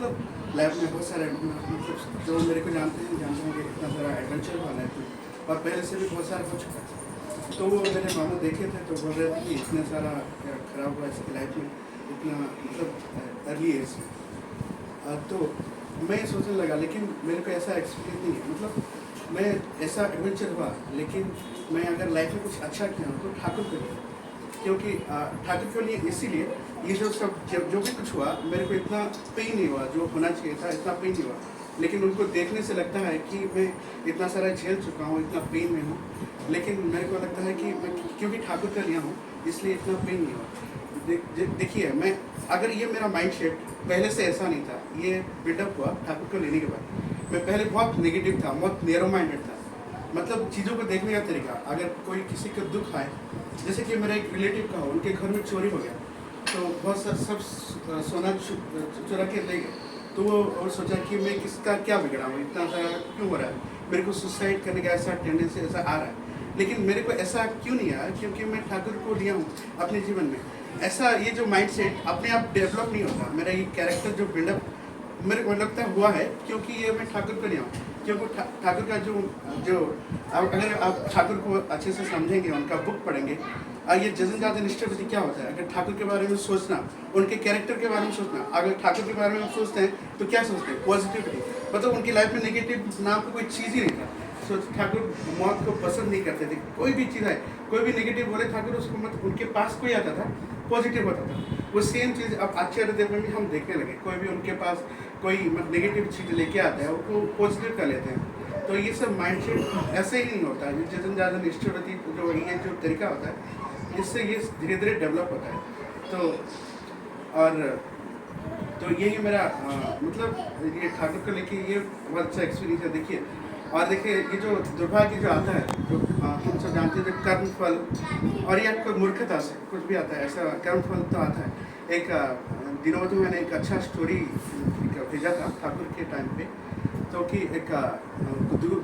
मतलब लाइफ में बहुत सारे मतलब जो मेरे को जानते हैं कि इतना सारा एडवेंचर वाला है और पहले से भी बहुत सारा हो चुका है। तो वो मेरे मामू देखे थे तो बोल रहे थे कि इतना सारा खराब हुआ इसकी लाइफ में इतना मतलब अर्ली एज में। तो मैं सोचने लगा, लेकिन मेरे को ऐसा एक्सपीरियंस नहीं है। मतलब मैं ऐसा एडवेंचर हुआ, लेकिन मैं अगर लाइफ में कुछ अच्छा किया हूँ तो ठाकुर के लिए, क्योंकि ठाकुर के लिए इसीलिए ये जो सब जो भी कुछ हुआ मेरे को इतना पेन नहीं हुआ जो होना चाहिए था, इतना पेन नहीं हुआ। लेकिन उनको देखने से लगता है कि मैं इतना सारा झेल चुका हूँ, इतना पेन में हूँ, लेकिन मेरे को लगता है कि मैं क्योंकि ठाकुर का लिया हूँ इसलिए इतना पेन नहीं हुआ। देखिए, मैं अगर ये मेरा माइंड सेट पहले से ऐसा नहीं था, ये बिल्डअप हुआ ठाकुर को लेने के बाद। मैं पहले बहुत नेगेटिव था, बहुत नैरो माइंडेड था। मतलब चीज़ों को देखने का तरीका, अगर कोई किसी को दुख आए, जैसे कि मेरा एक रिलेटिव का हो, उनके घर में चोरी हो गया तो बहुत सब सोना चुरा के ले गए। तो वो और सोचा कि मैं किसका क्या बिगड़ा हूँ, इतना सारा क्यों हो रहा है, मेरे को सुसाइड करने का ऐसा टेंडेंसी ऐसा आ रहा है। लेकिन मेरे को ऐसा क्यों नहीं आया, क्योंकि मैं ठाकुर को लिया हूँ अपने जीवन में। ऐसा ये जो माइंड सेट अपने आप डेवलप नहीं होता। मेरा ये कैरेक्टर जो बिल्डअप मेरे को लगता हुआ है क्योंकि ये मैं ठाकुर को लिया हूँ। क्योंकि ठाकुर का जो अगर आप ठाकुर को अच्छे से समझेंगे, उनका बुक पढ़ेंगे, ये जजन जाजन निष्ठा क्या होता है, अगर ठाकुर के बारे में सोचना, उनके कैरेक्टर के बारे में सोचना, अगर ठाकुर के बारे में आप सोचते हैं तो क्या सोचते हैं, पॉजिटिविटी। मतलब उनकी लाइफ में नेगेटिव नाम का कोई चीज़ ही नहीं था। सो ठाकुर मौत को पसंद नहीं करते थे। कोई भी चीज़ है, कोई भी नेगेटिव बोले ठाकुर उसको मत, उनके पास कोई आता था पॉजिटिव होता था। वो सेम चीज़ अब आचार्य देव में भी हम देखने लगे। कोई भी उनके पास कोई नेगेटिव चीज़ लेके आता है उसको पॉजिटिव कर लेते हैं। तो ये सब माइंड सेट ऐसे ही नहीं होता है। जजन जाजन इष्टवती जो ये जो तरीका होता है, इससे ये धीरे धीरे डेवलप होता है। तो यही मेरा मतलब ये ठाकुर को लेके ये बहुत अच्छा एक्सपीरियंस है। देखिए, और देखिए ये जो दुर्भाग्य जो आता है, जो हम सब जानते हैं, जो कर्म फल और या कोई मूर्खता से कुछ भी आता है, ऐसा कर्म फल तो आता है। एक दिनों में मैंने एक अच्छा स्टोरी भेजा था ठाकुर के टाइम पे। तो कि एक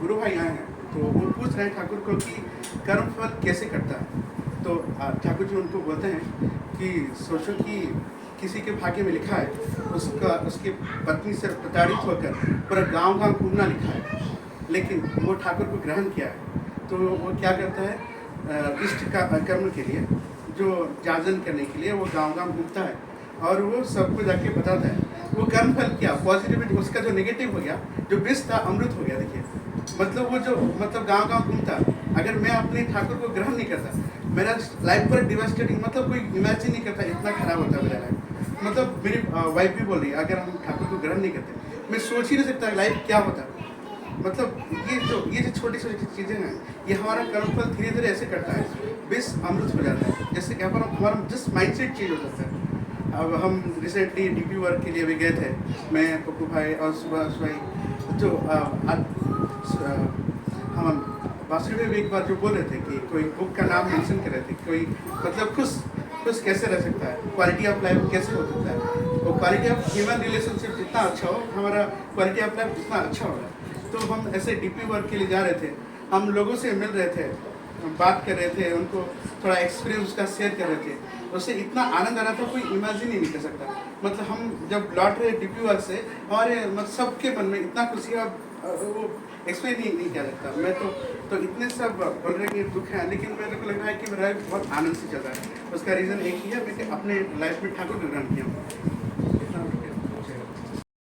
गुरु भाई आए हैं, तो वो पूछ रहे हैं ठाकुर को कि कर्म फल कैसे करता है। तो ठाकुर जी उनको बोलते हैं कि सोचो कि किसी के भाग्य में लिखा है उसकी पत्नी से प्रताड़ित होकर पूरा गांव घूमना लिखा है, लेकिन वो ठाकुर को ग्रहण किया है। तो वो क्या करता है, इष्ट का कर्म के लिए, जो जाजन करने के लिए वो गांव घूमता है और वो सबको जाके बताता है। वो कर्म फल क्या, पॉजिटिविटी, उसका जो नेगेटिव हो गया, जो विष था अमृत हो गया। देखिए, मतलब वो जो मतलब गांव घूमता, अगर मैं अपने ठाकुर को ग्रहण नहीं करता, मेरा लाइफ पर डिवास्टेटिंग, मतलब कोई इमेजिन नहीं करता इतना खराब होता मेरा लाइफ। मतलब मेरी वाइफ भी बोल रही है, अगर हम ठाकुर को ग्रहण नहीं करते, मैं सोच ही नहीं सकता लाइफ क्या होता। मतलब ये जो छोटी छोटी चीज़ें हैं, ये हमारा कर्मफल धीरे धीरे ऐसे करता है, विष अमृत हो जाता है। जैसे कि हमारा जस्ट माइंडसेट चेंज हो जाता है। अब हम रिसेंटली डीपी वर्क के लिए भी गए थे, मैं, पप्पू भाई और सुभाष भाई। जो हम बासुरी में भी एक बार जो बोल रहे थे कि कोई बुक का नाम मेंशन कर रहे थे, कोई मतलब खुश कैसे रह सकता है, क्वालिटी ऑफ लाइफ कैसे हो सकता है। वो क्वालिटी ऑफ ह्यूमन रिलेशनशिप जितना अच्छा हो, हमारा क्वालिटी ऑफ लाइफ उतना अच्छा होगा। तो हम ऐसे डीपी वर्क के लिए जा रहे थे, हम लोगों से मिल रहे थे, बात कर रहे थे, उनको थोड़ा एक्सपीरियंस उसका शेयर कर रहे थे। उससे इतना आनंद आ रहा था, कोई इमेजिन ही नहीं कर सकता। मतलब हम जब लौट रहे डीपी वर्क से, और मतलब सबके मन में इतना खुशी, और वो एक्सप्लेन ही नहीं किया सकता। मैं तो इतने सब बोल रहे कि दुख है, लेकिन मेरे को लग रहा है कि मेरा बहुत आनंद से चल रहा है। उसका रीज़न एक ही है, मैं अपने लाइफ में ठाकुर को ग्रहण किया हूँ।